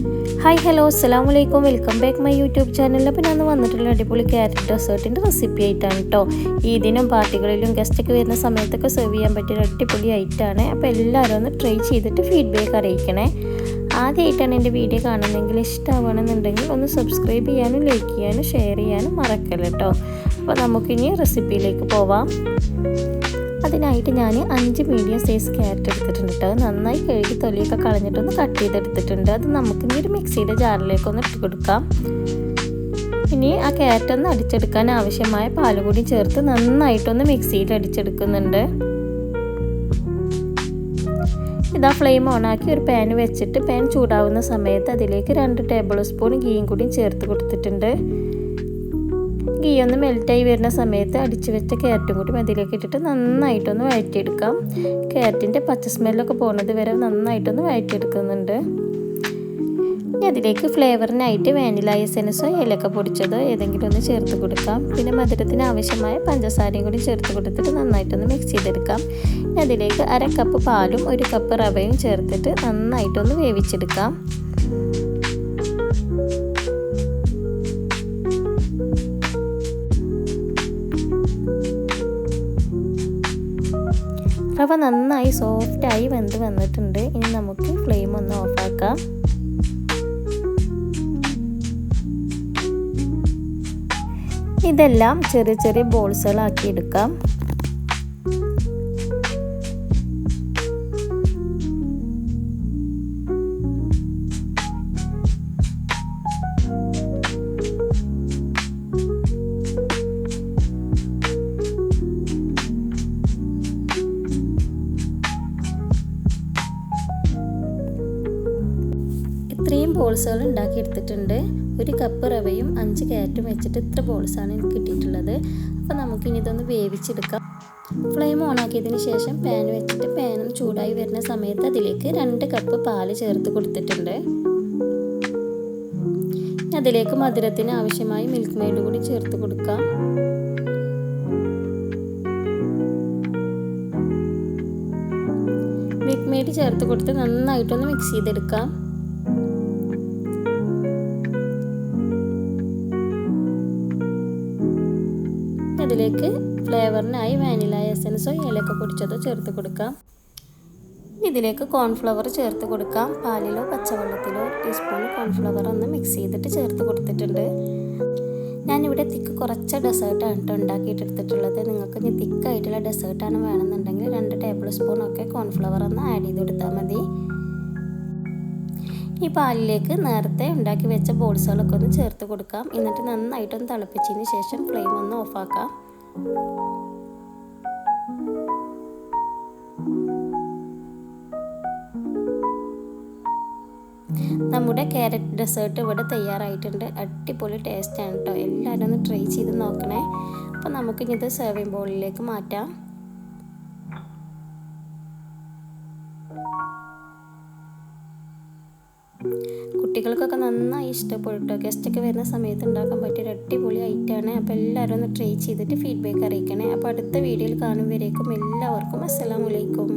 Hi hello അസ്സലാമു അലൈക്കും welcome back my YouTube ചാനലിൽ. അപ്പോൾ ഞാൻ വന്നിട്ടുള്ള അടിപൊളി ക്യാരറ്റ് ഡെസേർട്ടിൻ്റെ റെസിപ്പി ആയിട്ടാണ് കേട്ടോ. ഈദിനും പാർട്ടികളിലും ഗസ്റ്റൊക്കെ വരുന്ന സമയത്തൊക്കെ സെർവ് ചെയ്യാൻ പറ്റിയ അടിപൊളി ഐറ്റമാണ്. അപ്പോൾ എല്ലാവരും ഒന്ന് ട്രൈ ചെയ്തിട്ട് ഫീഡ്ബാക്ക് അറിയിക്കണേ. ആദ്യമായിട്ടാണ് എൻ്റെ വീഡിയോ കാണുന്നതെങ്കിൽ ഇഷ്ടമാണെന്നുണ്ടെങ്കിൽ ഒന്ന് സബ്സ്ക്രൈബ് ചെയ്യാനും ലൈക്ക് ചെയ്യാനും ഷെയർ ചെയ്യാനും മറക്കല്ല കേട്ടോ. അപ്പോൾ നമുക്കിനി റെസിപ്പിയിലേക്ക് പോവാം. അതിനായിട്ട് ഞാൻ 5 മീഡിയം സൈസ് ക്യാരറ്റ് എടുത്തിട്ടുണ്ട് കേട്ടോ. അത് നന്നായി കഴുകി തൊലിയൊക്കെ കളഞ്ഞിട്ടൊന്ന് കട്ട് ചെയ്തെടുത്തിട്ടുണ്ട്. അത് നമുക്കിനി ഒരു മിക്സിയുടെ ജാറിലേക്കൊന്ന് ഇട്ട് കൊടുക്കാം. ഇനി ആ ക്യാരറ്റ് ഒന്ന് അടിച്ചെടുക്കാൻ ആവശ്യമായ പാൽ കൂടി ചേർത്ത് നന്നായിട്ടൊന്ന് മിക്സിയിൽ അടിച്ചെടുക്കുന്നുണ്ട്. ഇതാ ഫ്ലെയിം ഓണാക്കി ഒരു പാൻ വെച്ചിട്ട് പാൻ ചൂടാവുന്ന സമയത്ത് അതിലേക്ക് 2 ടേബിൾ സ്പൂൺ ഗീയും കൂടി ചേർത്ത് കൊടുത്തിട്ടുണ്ട്. ഗീ ഒന്ന് മെൽറ്റായി വരുന്ന സമയത്ത് അടിച്ചു വെച്ച ക്യാരറ്റും കൂടി അതിലേക്ക് ഇട്ടിട്ട് നന്നായിട്ടൊന്ന് വഴറ്റിയെടുക്കാം. ക്യാരറ്റിൻ്റെ പച്ച സ്മെല്ലൊക്കെ പോകുന്നത് വരെ നന്നായിട്ടൊന്ന് വഴറ്റിയെടുക്കുന്നുണ്ട്. ഇനി അതിലേക്ക് ഫ്ലേവറിനായിട്ട് വാനില എസൻസോ ഏലക്ക പൊടിച്ചതോ ഏതെങ്കിലും ഒന്ന് ചേർത്ത് കൊടുക്കാം. പിന്നെ മധുരത്തിന് ആവശ്യമായ പഞ്ചസാരയും കൂടി ചേർത്ത് കൊടുത്തിട്ട് നന്നായിട്ടൊന്ന് മിക്സ് ചെയ്തെടുക്കാം. ഇനി അതിലേക്ക് 1/2 കപ്പ് പാലും 1 കപ്പ് റവയും ചേർത്തിട്ട് നന്നായിട്ടൊന്ന് വേവിച്ചെടുക്കാം. റവ നന്നായി സോഫ്റ്റായി വെന്ത് വന്നിട്ടുണ്ട്. ഇനി നമുക്ക് ഫ്ലെയിം ഒന്ന് ഓഫാക്കാം. ഇതെല്ലാം ചെറിയ ചെറിയ ബോൾസുകളാക്കി എടുക്കാം. ഇത്രയും ബോൾസുകൾ ഉണ്ടാക്കിയെടുത്തിട്ടുണ്ട്. 1 കപ്പ് റവയും 5 ക്യാരറ്റും വെച്ചിട്ട് ഇത്ര ബോൾസാണ് എനിക്ക് കിട്ടിയിട്ടുള്ളത്. അപ്പോൾ നമുക്കിനി ഇതൊന്ന് വേവിച്ചെടുക്കാം. ഫ്ലെയിം ഓണാക്കിയതിന് ശേഷം പാൻ വെച്ചിട്ട് പാനും ചൂടായി വരുന്ന സമയത്ത് അതിലേക്ക് 2 കപ്പ് പാല് ചേർത്ത് കൊടുത്തിട്ടുണ്ട്. അതിലേക്ക് മധുരത്തിന് ആവശ്യമായി മിൽക്ക് മെയ്ഡ് കൂടി ചേർത്ത് കൊടുക്കാം. മിൽക്ക് മെയ്ഡ് ചേർത്ത് കൊടുത്ത് നന്നായിട്ടൊന്ന് മിക്സ് ചെയ്തെടുക്കാം. അതിലേക്ക് ഫ്ലേവറിനായി വാനില എസൻസോ ഏലക്ക പൊടിച്ചതോ ചേർത്ത് കൊടുക്കാം. ഇതിലേക്ക് കോൺഫ്ലവർ ചേർത്ത് കൊടുക്കാം. പാലിലോ പച്ചവെള്ളത്തിലോ ടീസ്പൂൺ കോൺഫ്ലവർ ഒന്ന് മിക്സ് ചെയ്തിട്ട് ചേർത്ത് കൊടുത്തിട്ടുണ്ട്. ഞാനിവിടെ തിക്ക് കുറച്ച ഡെസേർട്ടാണ് കേട്ടോ ഉണ്ടാക്കിയിട്ടെടുത്തിട്ടുള്ളത്. നിങ്ങൾക്ക് ഇനി തിക്കായിട്ടുള്ള ഡെസേർട്ടാണ് വേണമെന്നുണ്ടെങ്കിൽ 2 ടേബിൾ സ്പൂണൊക്കെ കോൺഫ്ലവർ ഒന്ന് ആഡ് ചെയ്ത് കൊടുത്താൽ മതി. ഈ പാലിലേക്ക് നേരത്തെ ഉണ്ടാക്കി വെച്ച ബോൾസുകളൊക്കെ ഒന്ന് ചേർത്ത് കൊടുക്കാം. എന്നിട്ട് നന്നായിട്ടൊന്ന് തിളപ്പിച്ചതിന് ശേഷം ഫ്ലെയിം ഒന്ന് ഓഫാക്കാം. നമ്മുടെ ക്യാരറ്റ് ഡെസേർട്ട് ഇവിടെ തയ്യാറായിട്ടുണ്ട്. അടിപൊളി ടേസ്റ്റാണ് കേട്ടോ. എല്ലാവരും ഒന്ന് ട്രൈ ചെയ്ത് നോക്കണേ. അപ്പോൾ നമുക്കിത് സെർവിങ് ബൗളിലേക്ക് മാറ്റാം. കുട്ടികൾക്കൊക്കെ നന്നായി ഇഷ്ടപ്പെടും കേട്ടോ. ഗസ്റ്റൊക്കെ വരുന്ന സമയത്ത് ഉണ്ടാക്കാൻ പറ്റിയൊരു അടിപൊളി ഐറ്റമാണ്. അപ്പോൾ എല്ലാവരും ഒന്ന് ട്രൈ ചെയ്തിട്ട് ഫീഡ്ബാക്ക് അറിയിക്കണേ. അപ്പോൾ അടുത്ത വീഡിയോയിൽ കാണുമ്പോഴേക്കും എല്ലാവർക്കും അസ്സലാമു അലൈക്കും.